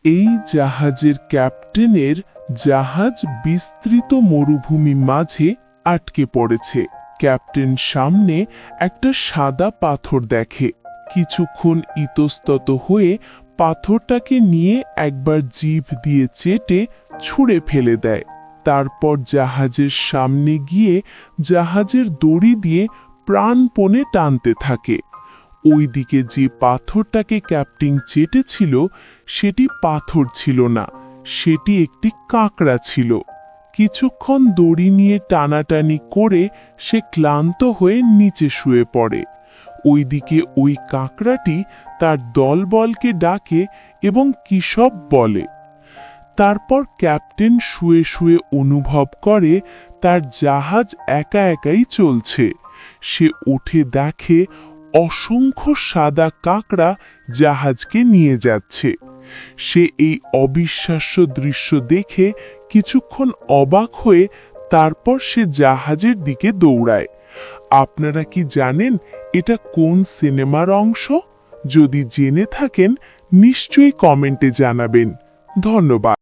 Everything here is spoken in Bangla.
এই জাহাজের ক্যাপ্টেনের জাহাজ বিস্তৃত মরুভূমি মাঝে আটকে পড়েছে। ক্যাপ্টেন সামনে একটা সাদা পাথর দেখে। কিছুক্ষণ ইতস্তত হয়ে পাথরটাকে নিয়ে একবার জিভ দিয়ে চেটে ছুঁড়ে ফেলে দেয়। তারপর জাহাজের সামনে গিয়ে জাহাজের দড়ি দিয়ে প্রাণপণে টানতে থাকে। ওইদিকে যে পাথরটাকে ক্যাপ্টেন চেটেছিল সেটি পাথর ছিল না, সেটি একটি কাঁকড়া ছিল। কিছুক্ষণ দড়ি নিয়ে টানাটানি করে সে ক্লান্ত হয়ে নিচে শুয়ে পড়ে। ওইদিকে ওই কাঁকড়াটি তার দলবলকে ডাকে এবং কী সব বলে। তারপর ক্যাপ্টেন শুয়ে শুয়ে অনুভব করে তার জাহাজ একা একাই চলছে। সে উঠে দেখে অসংখ্য সাদা কাঁকড়া জাহাজকে নিয়ে যাচ্ছে। সে এই অবিশ্বাস্য দৃশ্য দেখে কিছুক্ষণ অবাক হয়ে তারপর সে জাহাজের দিকে দৌড়ায়। আপনারা কি জানেন এটা কোন সিনেমার অংশ? যদি জেনে থাকেন নিশ্চয়ই কমেন্টে জানাবেন। ধন্যবাদ।